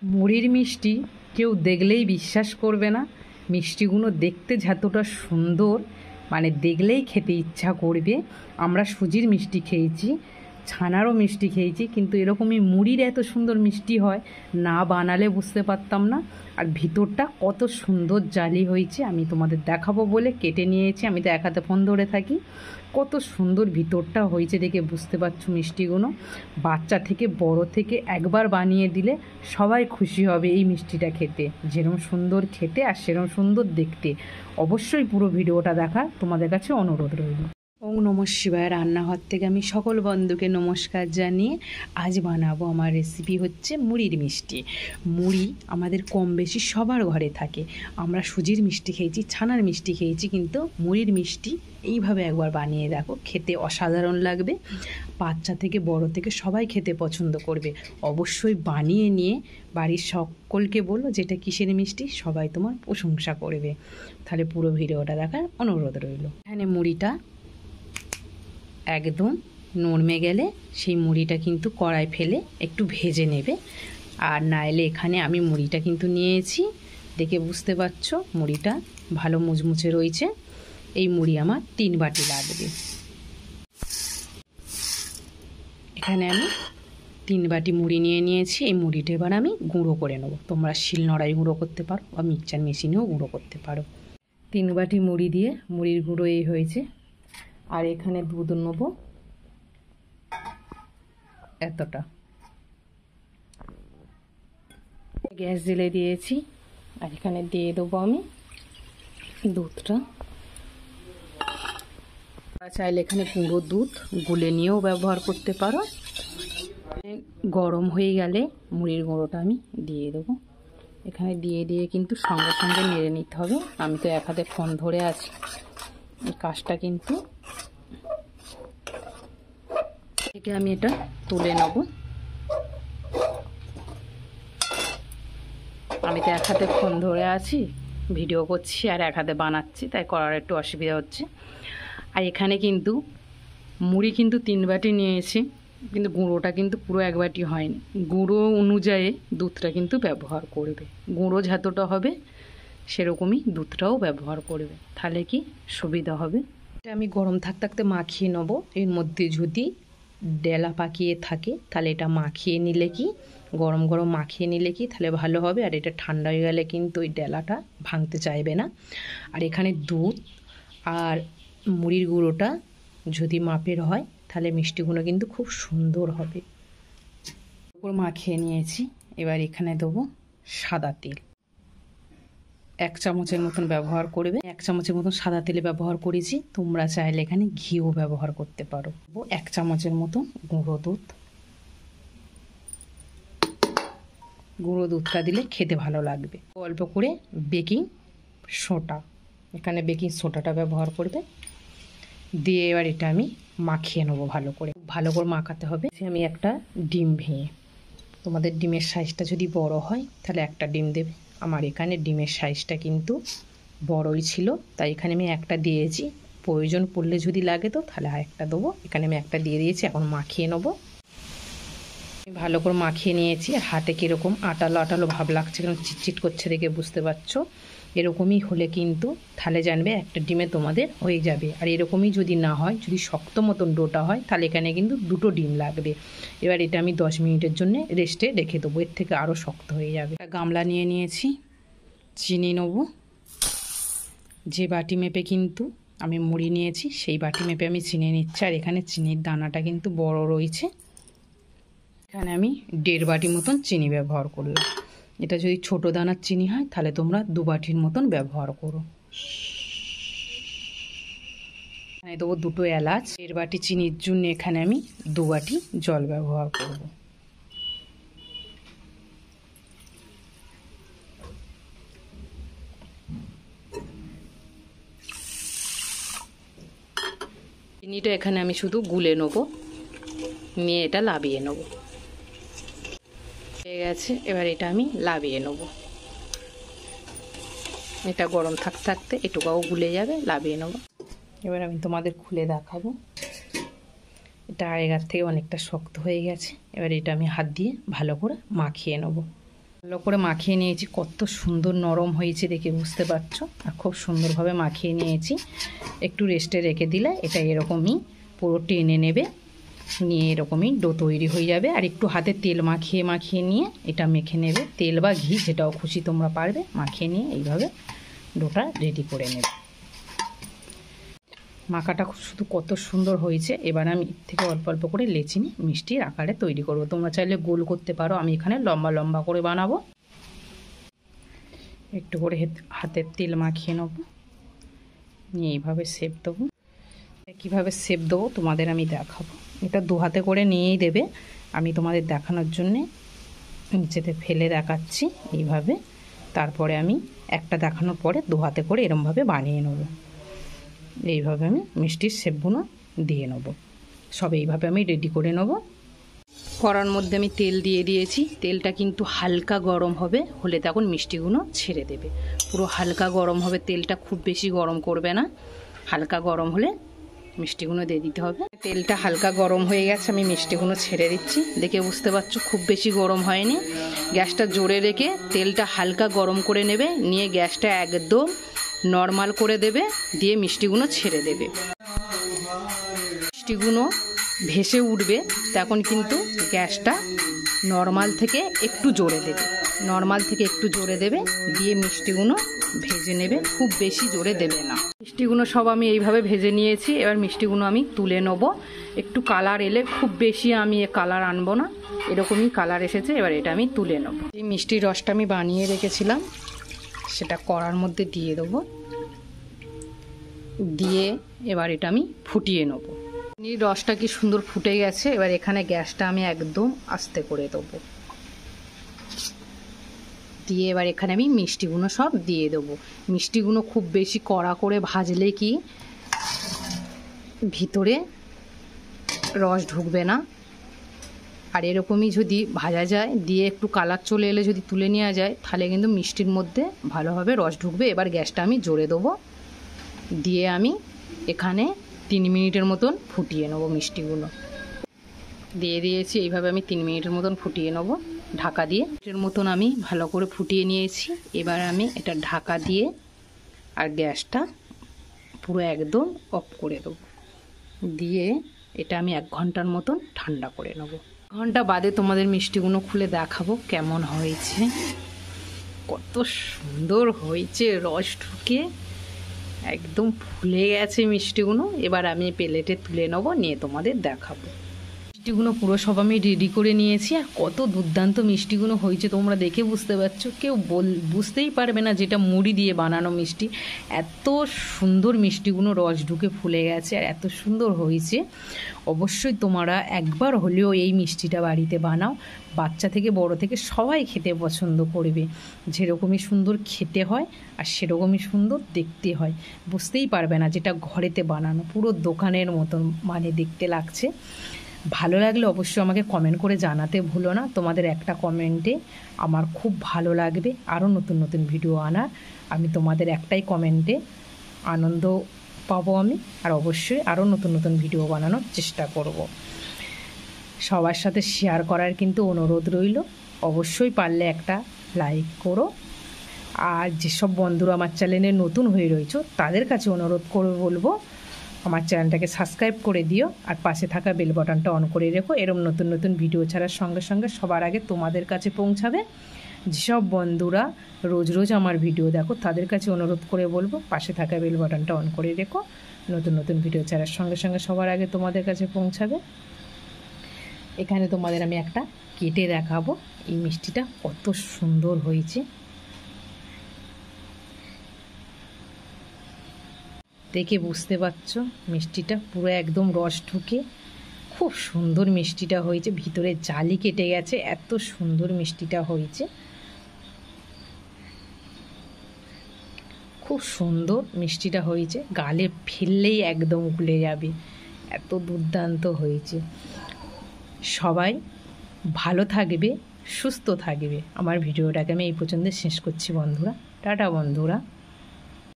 মুড়ির মিষ্টি কেউ দেখলেই বিশ্বাস করবে না। মিষ্টিগুলো দেখতে যতটা সুন্দর, মানে দেখলেই খেতে ইচ্ছা করবে। আমরা সুজির মিষ্টি খেয়েছি, ছানারও মিষ্টি খেয়েছি, কিন্তু এরকমই মুড়ির এত সুন্দর মিষ্টি হয় না বানালে বুঝতে পারতাম না। আর ভিতরটা কত সুন্দর জালি হয়েছে আমি তোমাদের দেখাবো বলে কেটে নিয়েছি। আমি তো এক হাতে ফোন ধরে থাকি। কত সুন্দর ভিতরটা হয়েছে দেখে বুঝতে পারছো মিষ্টিগুলো। বাচ্চা থেকে বড় থেকে একবার বানিয়ে দিলে সবাই খুশি হবে এই মিষ্টিটা খেতে। যেরকম সুন্দর খেতে আর সেরকম সুন্দর দেখতে। অবশ্যই পুরো ভিডিওটা দেখার তোমাদের কাছে অনুরোধ রইল। ওং নমঃ শিবায় রান্নাঘর থেকে আমি সকল বন্ধুকে নমস্কার জানিয়ে আজ বানাবো আমার রেসিপি হচ্ছে মুড়ির মিষ্টি। মুড়ি আমাদের কম বেশি সবার ঘরে থাকে। আমরা সুজির মিষ্টি খেয়েছি, ছানার মিষ্টি খেয়েছি, কিন্তু মুড়ির মিষ্টি এইভাবে একবার বানিয়ে দেখো, খেতে অসাধারণ লাগবে। বাচ্চা থেকে বড় থেকে সবাই খেতে পছন্দ করবে। অবশ্যই বানিয়ে নিয়ে বাড়ির সকলকে বলো যেটা কিসের মিষ্টি, সবাই তোমার প্রশংসা করবে। তাহলে পুরো ভিডিওটা দেখার অনুরোধ রইল। এখানে মুড়িটা একদম নরমে গেলে সেই মুড়িটা কিন্তু কড়াই ফেলে একটু ভেজে নেবে। আর নাইলে এখানে আমি মুড়িটা কিন্তু নিয়েছি, দেখে বুঝতে পারছো মুড়িটা ভালো মুচমুচে রয়েছে। এই মুড়ি আমার 3 বাটি লাগবে। এখানে আমি 3 বাটি মুড়ি নিয়ে নিয়েছি। এই মুড়িটা এবার আমি গুঁড়ো করে নেবো। তোমরা শিলনোড়ায় গুঁড়ো করতে পারো বা মিক্সচার মেশিনেও গুঁড়ো করতে পারো। 3 বাটি মুড়ি দিয়ে মুড়ির গুঁড়ো এই হয়েছে। আর এখানে দুধ নেব এতটা। গ্যাস জেলে দিয়েছি আর এখানে দিয়ে দেবো আমি দুধটা। চাইলে এখানে গুঁড়ো দুধ গুলে নিয়েও ব্যবহার করতে পারো। গরম হয়ে গেলে মুড়ির গুঁড়োটা আমি দিয়ে দেবো। এখানে দিয়ে দিয়ে কিন্তু সঙ্গে সঙ্গে নেড়ে নিতে হবে। আমি তো এক হাতে ফোন ধরে আছি, এই কাজটা কিন্তু থেকে আমি এটা তুলে নেব। আমি তো এক হাতে ফোন ধরে আছি, ভিডিও করছি আর এক হাতে বানাচ্ছি, তাই করার একটু অসুবিধা হচ্ছে। আর এখানে কিন্তু মুড়ি কিন্তু 3 বাটি নিয়েছি, কিন্তু গুঁড়োটা কিন্তু পুরো 1 বাটি হয়নি। গুঁড়ো অনুযায়ী দুধটা কিন্তু ব্যবহার করবে। গুঁড়ো যতটা হবে সেরকমই দুধটাও ব্যবহার করবে, তাহলে কি সুবিধা হবে। এটা আমি গরম থাকতে মাখিয়ে নেবো। এর মধ্যে যদি ডেলা পাকিয়ে থাকে তাহলে এটা মাখিয়ে নিলে কি, গরম গরম মাখিয়ে নিলে কি তাহলে ভালো হবে। আর এটা ঠান্ডা হয়ে গেলে কিন্তু ওই ডেলাটা ভাঙতে চাইবে না। আর এখানে দুধ আর মুড়ির গুঁড়োটা যদি মাপের হয় তাহলে মিষ্টিগুলো কিন্তু খুব সুন্দর হবে। উপর মাখিয়ে নিয়েছি। এবার এখানে দেবো সাদা তেল। 1 চামচের মতন ব্যবহার করবে। 1 চামচের মতন সাদা তেলে ব্যবহার করেছি। তোমরা চাইলে এখানে ঘিও ব্যবহার করতে পারো। 1 চামচের মতন গুঁড়ো দুধ। গুঁড়ো দুধটা দিলে খেতে ভালো লাগবে। অল্প করে বেকিং সোডা, এখানে বেকিং সোডাটা ব্যবহার করবে। দিয়ে এবার এটা আমি মাখিয়ে নেবো ভালো করে। ভালো করে মাখাতে হবে। আমি একটা ডিম ভেঙে, তোমাদের ডিমের সাইজটা যদি বড় হয় তাহলে একটা ডিম দেবে। আমার এখানে ডিমের সাইজটা কিন্তু বড়ই ছিল, তাই এখানে আমি একটা দিয়েছি। প্রয়োজন পড়লে যদি লাগে তো তাহলে আরেকটা দেবো। এখানে আমি একটা দিয়ে দিয়েছি। এখন মাখিয়ে নেবো। ভালো করে মাখিয়ে নিয়েছি। হাতে কীরকম আটালো আটালো ভাব লাগছে, কেন চিটচিট করছে দেখে বুঝতে পারছো। এরকমই হলে কিন্তু তাহলে জানবে একটা ডিমে তোমাদের হয়ে যাবে। আর এরকমই যদি না হয়, যদি শক্ত মতন ডোটা হয়, তাহলে এখানে কিন্তু 2টো ডিম লাগবে। এবার এটা আমি 10 মিনিটের জন্য রেস্টে রেখে দেবো। এর থেকে আরও শক্ত হয়ে যাবে। গামলা নিয়ে নিয়েছি, চিনি নেব। যে বাটি মেপে কিন্তু আমি মুড়ি নিয়েছি সেই বাটি মেপে আমি চিনি নিচ্ছি। আর এখানে চিনির দানাটা কিন্তু বড় রয়েছে। এখানে আমি 1.5 বাটি মতন চিনি ব্যবহার করলাম। এটা যদি ছোট দানার চিনি হয় তাহলে তোমরা 2 বাটির মতন ব্যবহার করো। এখানে দেবো 2টো এলাচ। 1.5 বাটি চিনির জন্য এখানে আমি 2 বাটি জল ব্যবহার করব। চিনিটা এখানে আমি শুধু গুলে নেবো, নিয়ে এটা লাবিয়ে নেবো। হয়ে গেছে। এবার এটা আমি লাবিয়ে নেব। এটা গরম থাকতে এটুকাও গুলে যাবে, লাবিয়ে নেব। এবার আমি তোমাদের খুলে দেখাবো। এটা আগের থেকে অনেকটা শক্ত হয়ে গেছে। এবার এটা আমি হাত দিয়ে ভালো করে মাখিয়ে নেব। ভালো করে মাখিয়ে নিয়েছি, কত সুন্দর নরম হয়েছে দেখে বুঝতে পারছো। আর খুব সুন্দরভাবে মাখিয়ে নিয়েছি। একটু রেস্টে রেখে দিলে এটা এরকমই পুরো টেনে নেবে, নিয়ে এরকমই ডো তৈরি হয়ে যাবে। আর একটু হাতে তেল মাখিয়ে মাখিয়ে নিয়ে এটা মেখে নেবে, তেল বা ঘি যেটাও খুশি তোমরা পারবে, মাখিয়ে নিয়ে এইভাবে ডোটা রেডি করে নেবে। মাখাটা শুধু কত সুন্দর হয়েছে। এবার আমি এর থেকে অল্প অল্প করে লেচি নিয়ে মিষ্টির আকারে তৈরি করব। তোমরা চাইলে গোল করতে পারো, আমি এখানে লম্বা লম্বা করে বানাবো। একটু করে হাতের তেল মাখিয়ে নেব, নিয়ে এইভাবে শেপ দেবো। কীভাবে শেপ দেবো তোমাদের আমি দেখাবো। এটা দু হাতে করে নিয়েই দেবে, আমি তোমাদের দেখানোর জন্যে নিচেতে ফেলে দেখাচ্ছি এইভাবে। তারপরে আমি একটা দেখানোর পরে দু হাতে করে এরমভাবে বানিয়ে নেব। এইভাবে আমি মিষ্টির শেপগুলো দিয়ে নেব। সব এইভাবে আমি রেডি করে নেব। কড়ার মধ্যে আমি তেল দিয়ে দিয়েছি, তেলটা কিন্তু হালকা গরম হবে, হলে তখন মিষ্টিগুলো ছেড়ে দেবে। পুরো হালকা গরম হবে তেলটা, খুব বেশি গরম করবে না, হালকা গরম হলে মিষ্টিগুলো দিয়ে দিতে হবে। তেলটা হালকা গরম হয়ে গেছে, আমি মিষ্টিগুলো ছেড়ে দিচ্ছি। দেখে বুঝতে পারছো খুব বেশি গরম হয়নি। গ্যাসটা জোরে রেখে তেলটা হালকা গরম করে নেবে, নিয়ে গ্যাসটা একদম নর্মাল করে দেবে, দিয়ে মিষ্টিগুলো ছেড়ে দেবে। মিষ্টিগুলো ভেসে উঠবে, তখন কিন্তু গ্যাসটা নর্মাল থেকে একটু জোরে দেবে, নর্মাল থেকে একটু জোরে দেবে, দিয়ে মিষ্টিগুলো ভেজে নেবে, খুব বেশি জোরে দেবে না। মিষ্টিগুলো সব আমি এইভাবে ভেজে নিয়েছি। এবার মিষ্টিগুলো আমি তুলে নেব। একটু কালার এলে, খুব বেশি আমি কালার আনবো না, এরকমই কালার এসেছে। এবার এটা আমি তুলে নেব। এই মিষ্টির রসটা আমি বানিয়ে রেখেছিলাম, সেটা কড়ার মধ্যে দিয়ে দেবো, দিয়ে এবার এটা আমি ফুটিয়ে নেব। রসটা কি সুন্দর ফুটে গেছে। এবার এখানে গ্যাসটা আমি একদম আস্তে করে দেবো, দিয়ে এবার এখানে আমি মিষ্টিগুলো সব দিয়ে দেবো। মিষ্টিগুলো খুব বেশি কড়া করে ভাজলে কি ভিতরে রস ঢুকবে না। আর এরকমই যদি ভাজা যায়, দিয়ে একটু কালার চলে এলে যদি তুলে নেওয়া যায়, তাহলে কিন্তু মিষ্টির মধ্যে ভালোভাবে রস ঢুকবে। এবার গ্যাসটা আমি জোরে দেবো, দিয়ে আমি এখানে 3 মিনিটের মতন ফুটিয়ে নেব। মিষ্টিগুলো দিয়ে দিয়েছি, এইভাবে আমি 3 মিনিটের মতন ফুটিয়ে নেব ঢাকা দিয়ে। এর মতন আমি ভালো করে ফুটিয়ে নিয়েছি। এবার আমি এটা ঢাকা দিয়ে আর গ্যাসটা পুরো একদম অফ করে দেবো, দিয়ে এটা আমি 1 ঘন্টার মতন ঠান্ডা করে নেব। ঘন্টা বাদে তোমাদের মিষ্টিগুলো খুলে দেখাবো কেমন হয়েছে। কত সুন্দর হয়েছে, রস ঢুকে একদম ফুলে গেছে মিষ্টিগুলো। এবার আমি প্লেটে তুলে নেবো, নিয়ে তোমাদের দেখাবো। মিষ্টিগুলো পুরো সব আমি রেডি করে নিয়েছি। আর কত দুর্দান্ত মিষ্টিগুলো হয়েছে তোমরা দেখে বুঝতে পারছো, কেউ বুঝতেই পারবে না যেটা মুড়ি দিয়ে বানানো মিষ্টি। এত সুন্দর মিষ্টিগুলো রস ঢুকে ফুলে গেছে, আর এত সুন্দর হয়েছে। অবশ্যই তোমরা একবার হলেও এই মিষ্টিটা বাড়িতে বানাও, বাচ্চা থেকে বড় থেকে সবাই খেতে পছন্দ করবে। যেরকমই সুন্দর খেতে হয় আর সেরকমই সুন্দর দেখতে হয়, বুঝতেই পারবে না যেটা ঘরেতে বানানো, পুরো দোকানের মতন মানে দেখতে লাগছে। ভালো লাগলে অবশ্যই আমাকে কমেন্ট করে জানাতে ভুলো না। তোমাদের একটা কমেন্টে আমার খুব ভালো লাগবে আরও নতুন নতুন ভিডিও আনার। আমি তোমাদের একটাই কমেন্টে আনন্দ পাবো আমি, আর অবশ্যই আরও নতুন নতুন ভিডিও বানানোর চেষ্টা করব। সবার সাথে শেয়ার করার কিন্তু অনুরোধ রইল। অবশ্যই পারলে একটা লাইক করো। আর যেসব বন্ধুরা আমার চ্যানেলে নতুন হয়ে রয়েছে তাদের কাছে অনুরোধ করে বলবো, আমার চ্যানেলটাকে সাবস্ক্রাইব করে দিও, আর পাশে থাকা বেল বাটনটা অন করে রেখো। এরকম নতুন নতুন ভিডিও ছাড়ার সঙ্গে সঙ্গে সবার আগে তোমাদের কাছে পৌঁছাবে। যেসব বন্ধুরা রোজ রোজ আমার ভিডিও দেখো তাদের কাছে অনুরোধ করে বলবো, পাশে থাকা বেল বাটনটা অন করে রেখো। নতুন নতুন ভিডিও ছাড়ার সঙ্গে সঙ্গে সবার আগে তোমাদের কাছে পৌঁছাবে। এখানে তোমাদের আমি একটা কেটে দেখাবো এই মিষ্টিটা কত সুন্দর হয়েছে। দেখে বুঝতে পারছো মিষ্টিটা পুরো একদম রস ঢুকে খুব সুন্দর মিষ্টিটা হয়েছে, ভিতরে জালি কেটে গেছে, এত সুন্দর মিষ্টিটা হয়েছে। খুব সুন্দর মিষ্টিটা হয়েছে, গালে ফেললেই একদম গুলে যাবে, এত দুর্দান্ত হয়েছে। সবাই ভালো থাকবে, সুস্থ থাকবে। আমার ভিডিওটাকে আমি এই পর্যন্ত শেষ করছি বন্ধুরা। টাটা বন্ধুরা।